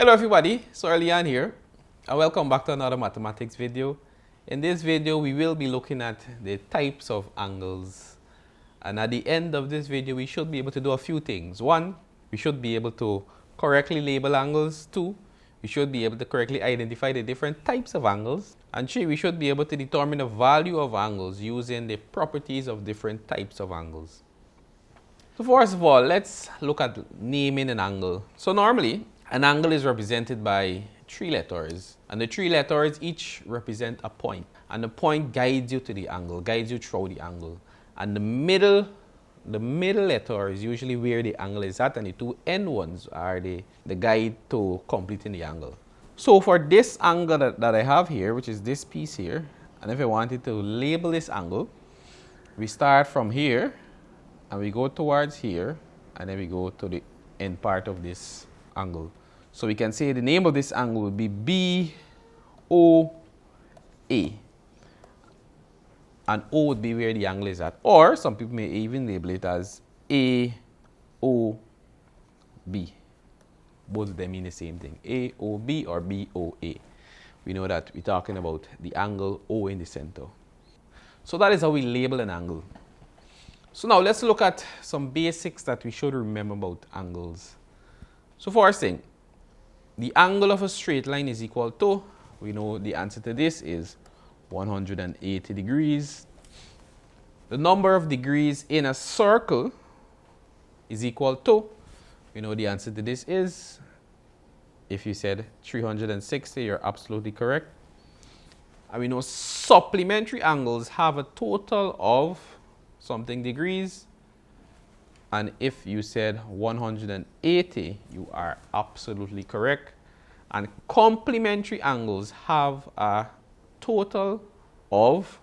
Hello everybody, Sorlian here and welcome back to another mathematics video. In this video we will be looking at the types of angles, and at the end of this video we should be able to do a few things. One, we should be able to correctly label angles. Two, we should be able to correctly identify the different types of angles. And three, we should be able to determine the value of angles using the properties of different types of angles. So first of all, let's look at naming an angle. So normally, an angle is represented by three letters, and the three letters each represent a point, and the point guides you to the angle, guides you through the angle. And the middle letter is usually where the angle is at, and the two end ones are the guide to completing the angle. So for this angle that I have here, which is this piece here, and if I wanted to label this angle, we start from here and we go towards here, and then we go to the end part of this angle. So we can say the name of this angle would be BOA, and O would be where the angle is at, or some people may even label it as AOB. Both of them mean the same thing, AOB or BOA. We know that we're talking about the angle O in the center. So that is how we label an angle. So now let's look at some basics that we should remember about angles. So first thing, the angle of a straight line is equal to, we know the answer to this is 180 degrees. The number of degrees in a circle is equal to, we know the answer to this is, if you said 360, you're absolutely correct. And we know supplementary angles have a total of something degrees. And if you said 180, you are absolutely correct. And complementary angles have a total of,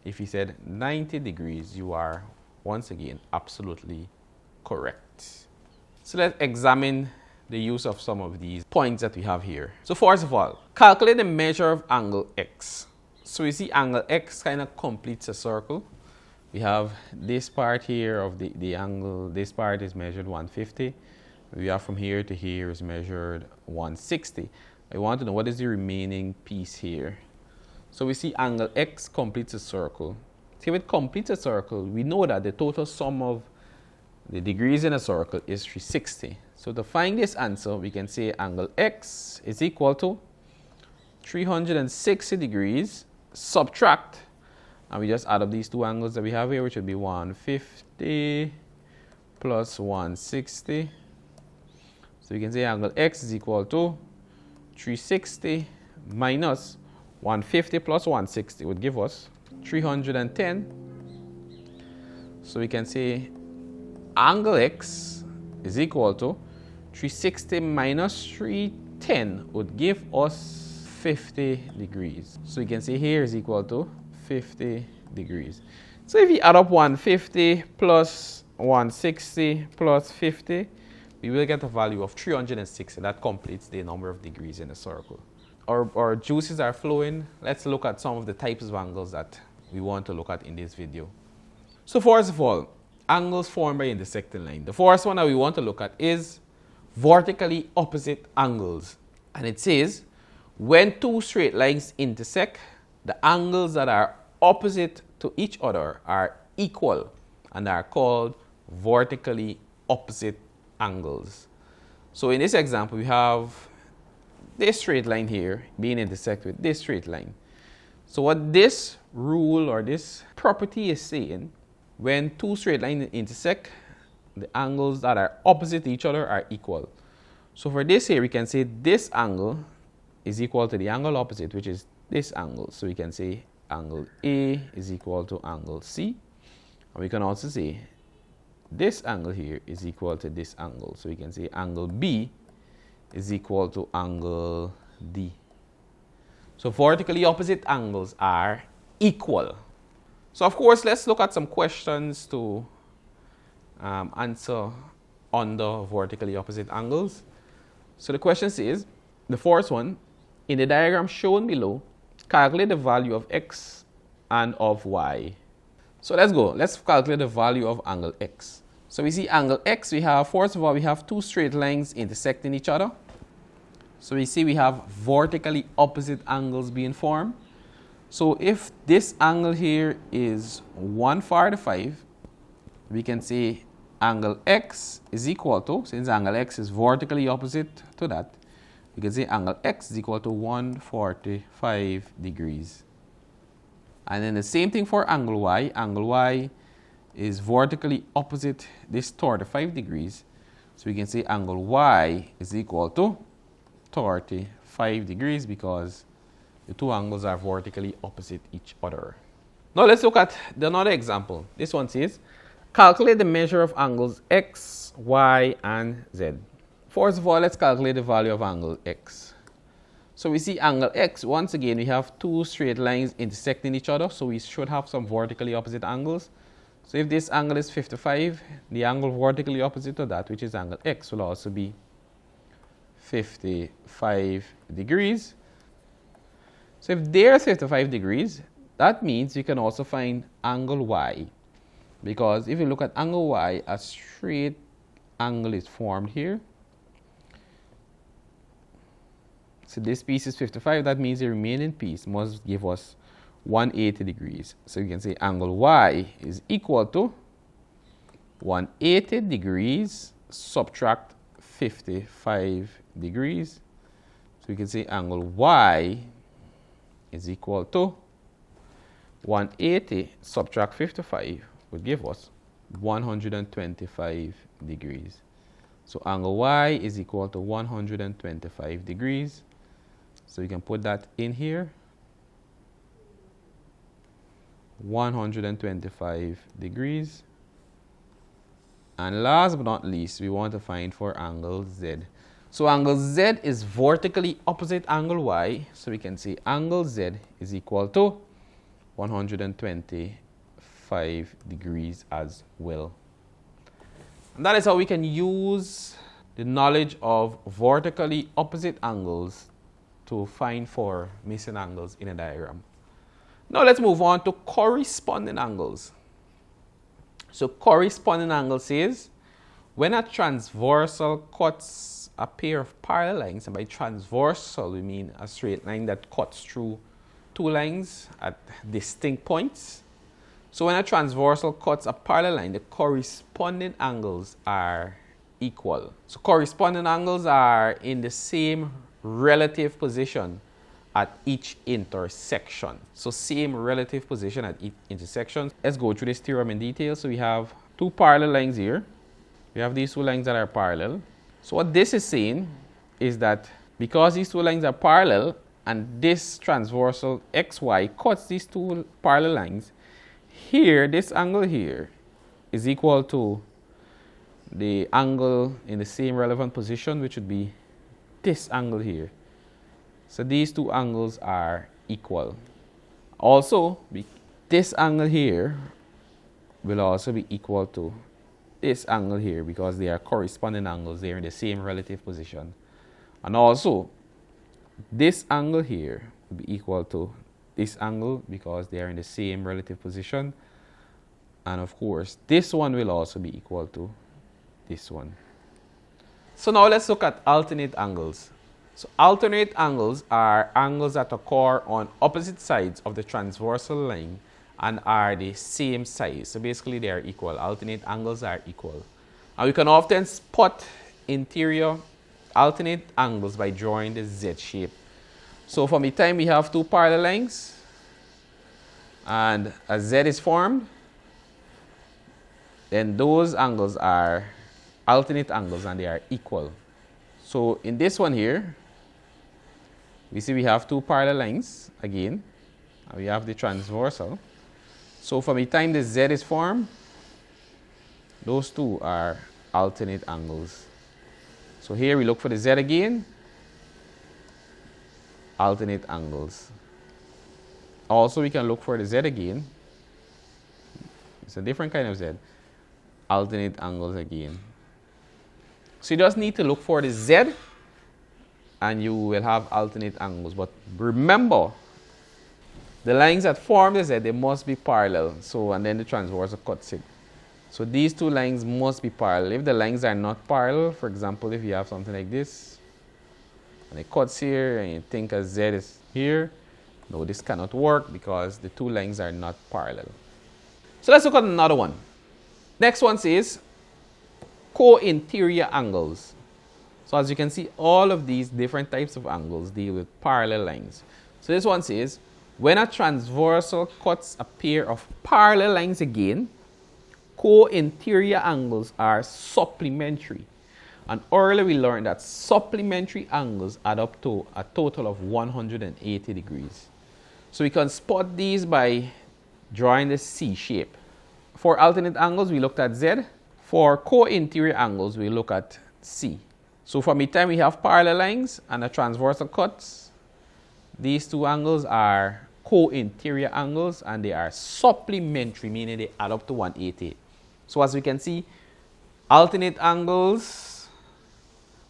if you said 90 degrees, you are once again absolutely correct. So let's examine the use of some of these points that we have here. So first of all, calculate the measure of angle X. So you see angle X kind of completes a circle. We have this part here of the angle, this part is measured 150. We have from here to here is measured 160. I want to know what is the remaining piece here. So we see angle X completes a circle. See, if it completes a circle, we know that the total sum of the degrees in a circle is 360. So to find this answer, we can say angle X is equal to 360 degrees, subtract, and we just add up these two angles that we have here, which would be 150 plus 160. So we can say angle X is equal to 360 minus 150 plus 160 would give us 310. So we can say angle X is equal to 360 minus 310 would give us 50 degrees. So you can say here is equal to 50 degrees. So if you add up 150 plus 160 plus 50, we will get a value of 360. That completes the number of degrees in a circle. Our juices are flowing. Let's look at some of the types of angles that we want to look at in this video. So first of all, angles formed by intersecting line. The first one that we want to look at is vertically opposite angles. And it says, when two straight lines intersect, the angles that are opposite to each other are equal and are called vertically opposite angles. So in this example, we have this straight line here being intersect with this straight line. So what this rule or this property is saying, when two straight lines intersect, the angles that are opposite to each other are equal. So for this here, we can say this angle is equal to the angle opposite, which is this angle. So we can say angle A is equal to angle C. And we can also say this angle here is equal to this angle. So we can say angle B is equal to angle D. So vertically opposite angles are equal. So of course, let's look at some questions to answer under vertically opposite angles. So the question says, the first one, in the diagram shown below, calculate the value of X and of Y. So let's go. Let's calculate the value of angle X. So we see angle X, we have, first of all, we have two straight lines intersecting each other. So we see we have vertically opposite angles being formed. So if this angle here is 145, we can say angle X is equal to, since angle X is vertically opposite to that, we can say angle X is equal to 145 degrees. And then the same thing for angle Y. Angle Y is vertically opposite this 35 degrees. So we can say angle Y is equal to 35 degrees because the two angles are vertically opposite each other. Now let's look at another example. This one says, calculate the measure of angles X, Y, and Z. First of all, let's calculate the value of angle X. So we see angle X, once again, we have two straight lines intersecting each other, so we should have some vertically opposite angles. So if this angle is 55, the angle vertically opposite to that, which is angle X, will also be 55 degrees. So if there are 55 degrees, that means you can also find angle Y. Because if you look at angle Y, a straight angle is formed here. So this piece is 55, that means the remaining piece must give us 180 degrees. So you can say angle Y is equal to 180 degrees subtract 55 degrees. So we can say angle Y is equal to 180 subtract 55 will give us 125 degrees. So angle Y is equal to 125 degrees. So you can put that in here. 125 degrees. And last but not least, we want to find for angle Z. So angle Z is vertically opposite angle Y. So we can say angle Z is equal to 125 degrees as well. And that is how we can use the knowledge of vertically opposite angles to find for missing angles in a diagram. Now let's move on to corresponding angles. So corresponding angle says when a transversal cuts a pair of parallel lines, and by transversal we mean a straight line that cuts through two lines at distinct points. So when a transversal cuts a parallel line, the corresponding angles are equal. So corresponding angles are in the same relative position at each intersection. So same relative position at each intersection. Let's go through this theorem in detail. So we have two parallel lines here. We have these two lines that are parallel. So what this is saying is that because these two lines are parallel and this transversal XY cuts these two parallel lines, here, this angle here is equal to the angle in the same relevant position, which would be this angle here. So these two angles are equal. Also, this angle here will also be equal to this angle here because they are corresponding angles. They are in the same relative position. And also, this angle here will be equal to this angle because they are in the same relative position. And of course, this one will also be equal to this one. So now let's look at alternate angles. So alternate angles are angles that occur on opposite sides of the transversal line and are the same size. So basically they are equal. Alternate angles are equal. And we can often spot interior alternate angles by drawing the Z shape. So from the time we have two parallel lines and a Z is formed, then those angles are alternate angles and they are equal. So in this one here, we see we have two parallel lines again, and we have the transversal. So from the time the Z is formed, those two are alternate angles. So here we look for the Z again, alternate angles. Also we can look for the Z again. It's a different kind of Z. Alternate angles again. So you just need to look for the Z and you will have alternate angles. But remember, the lines that form the Z, they must be parallel. So, and then the transversal cuts it. So these two lines must be parallel. If the lines are not parallel, for example, if you have something like this, and it cuts here, and you think a Z is here. No, this cannot work because the two lines are not parallel. So let's look at another one. Next one says co-interior angles. So as you can see, all of these different types of angles deal with parallel lines. So this one says, when a transversal cuts a pair of parallel lines again, co-interior angles are supplementary. And earlier we learned that supplementary angles add up to a total of 180 degrees. So we can spot these by drawing the C shape. For alternate angles, we looked at Z. For co-interior angles, we look at C. So from the time we have parallel lines and a transversal cuts, these two angles are co-interior angles and they are supplementary, meaning they add up to 180. So as we can see, alternate angles,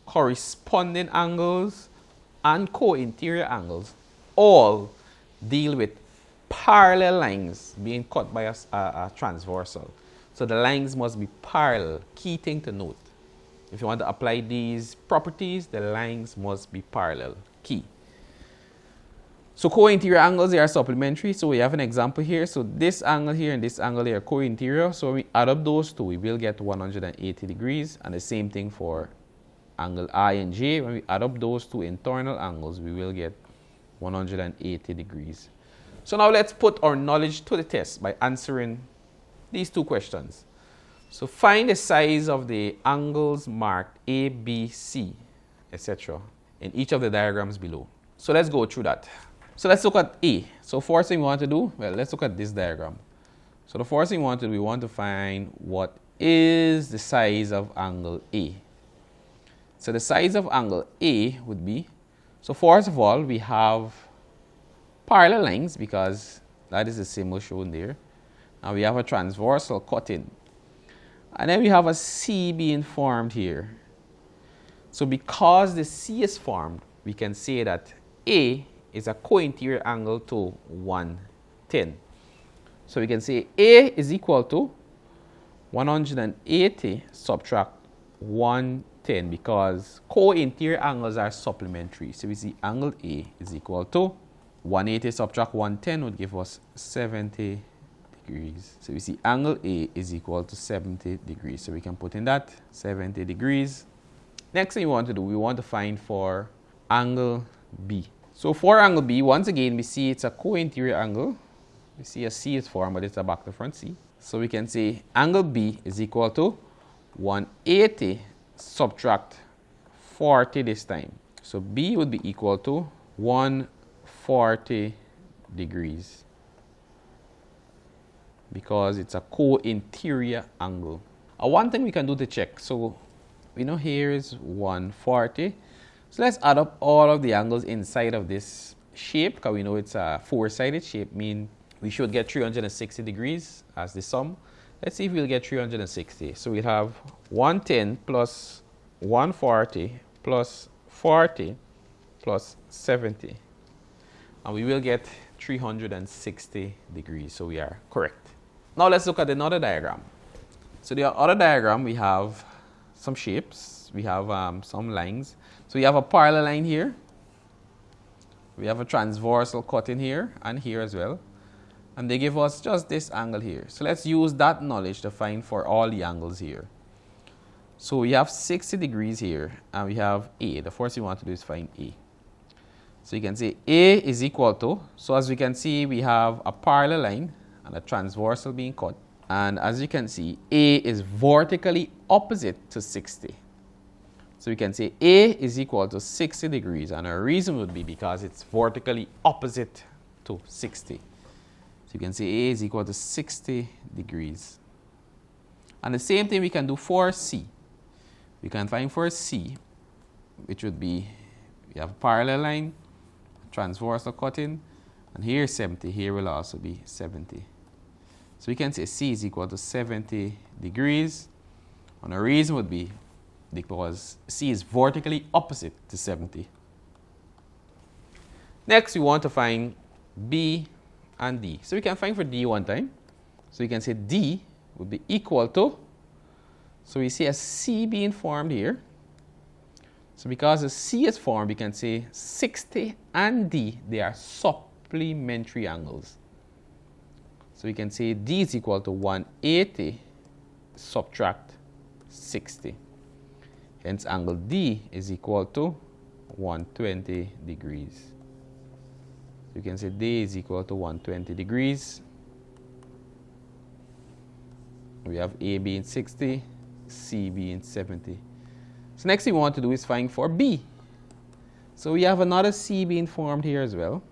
corresponding angles, and co-interior angles all deal with parallel lines being cut by a transversal. So the lines must be parallel. Key thing to note. If you want to apply these properties, the lines must be parallel. Key. So co-interior angles, they are supplementary. So we have an example here. So this angle here and this angle here are co-interior. So when we add up those two, we will get 180 degrees. And the same thing for angle I and J. When we add up those two internal angles, we will get 180 degrees. So now let's put our knowledge to the test by answering these two questions. So find the size of the angles marked A, B, C, etc. in each of the diagrams below. So let's go through that. So let's look at A. So first thing we want to do, well, let's look at this diagram. So the first thing we want to do, we want to find what is the size of angle A. So the size of angle A would be, so first of all, we have parallel lines because that is the symbol shown there. And we have a transversal cutting. And then we have a C being formed here. So because the C is formed, we can say that A is a co-interior angle to 110. So we can say A is equal to 180 subtract 110 because co-interior angles are supplementary. So we see angle A is equal to 180 subtract 110 would give us 70 degrees. So we see angle A is equal to 70 degrees. So we can put in that 70 degrees. Next thing we want to do, we want to find for angle B. So for angle B, once again, we see it's a co-interior angle. We see a C is formed, but it's a back to front C. So we can say angle B is equal to 180 subtract 40 this time. So B would be equal to 140 degrees because it's a co-interior angle. One thing we can do to check, so we know here is 140. So let's add up all of the angles inside of this shape because we know it's a four-sided shape, mean we should get 360 degrees as the sum. Let's see if we'll get 360. So we'll have 110 plus 140 plus 40 plus 70. And we will get 360 degrees. So we are correct. Now let's look at another diagram. So the other diagram, we have some shapes. We have some lines. So we have a parallel line here. We have a transversal cut in here and here as well. And they give us just this angle here. So let's use that knowledge to find for all the angles here. So we have 60 degrees here and we have A. The first thing we want to do is find A. So you can say A is equal to, so as we can see, we have a parallel line and a transversal being cut. And as you can see, A is vertically opposite to 60. So we can say A is equal to 60 degrees, and our reason would be because it's vertically opposite to 60. So you can say A is equal to 60 degrees. And the same thing we can do for C. We can find for C, which would be, we have a parallel line, transversal cutting, and here is 70, here will also be 70. So we can say C is equal to 70 degrees, and the reason would be because C is vertically opposite to 70. Next, we want to find B and D. So we can find for D one time. So we can say D would be equal to, so we see a C being formed here. So because the C is formed, we can say 60 and D, they are supplementary angles. So we can say D is equal to 180 subtract 60. Hence angle D is equal to 120 degrees. You can say D is equal to 120 degrees. We have A being 60, C being 70. So next thing we want to do is find for B. So we have another C being formed here as well.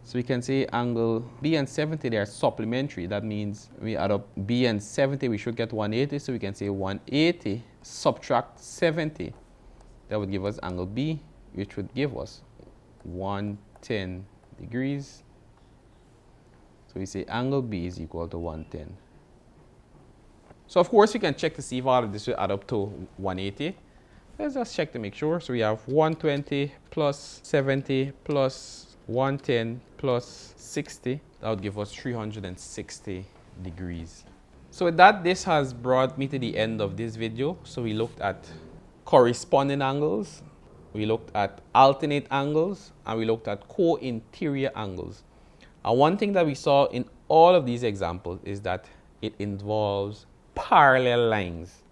So we can say angle B and 70, they are supplementary. That means we add up B and 70, we should get 180. So we can say 180 subtract 70. That would give us angle B, which would give us 110 degrees. So we say angle B is equal to 110. So of course we can check to see if all of this will add up to 180. Let's just check to make sure. So we have 120 plus 70 plus 110 plus 60. That would give us 360 degrees. So with that, this has brought me to the end of this video. So we looked at corresponding angles, we looked at alternate angles, and we looked at co-interior angles. And one thing that we saw in all of these examples is that it involves parallel lines.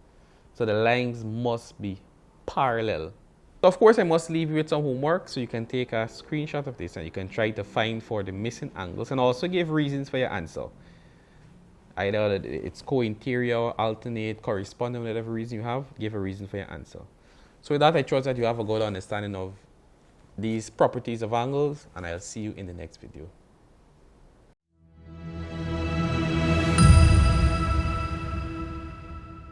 So the lines must be parallel. So of course I must leave you with some homework, so you can take a screenshot of this and you can try to find for the missing angles and also give reasons for your answer. Either it's co-interior, alternate, corresponding, whatever reason you have, give a reason for your answer. So with that, I trust that you have a good understanding of these properties of angles, and I'll see you in the next video.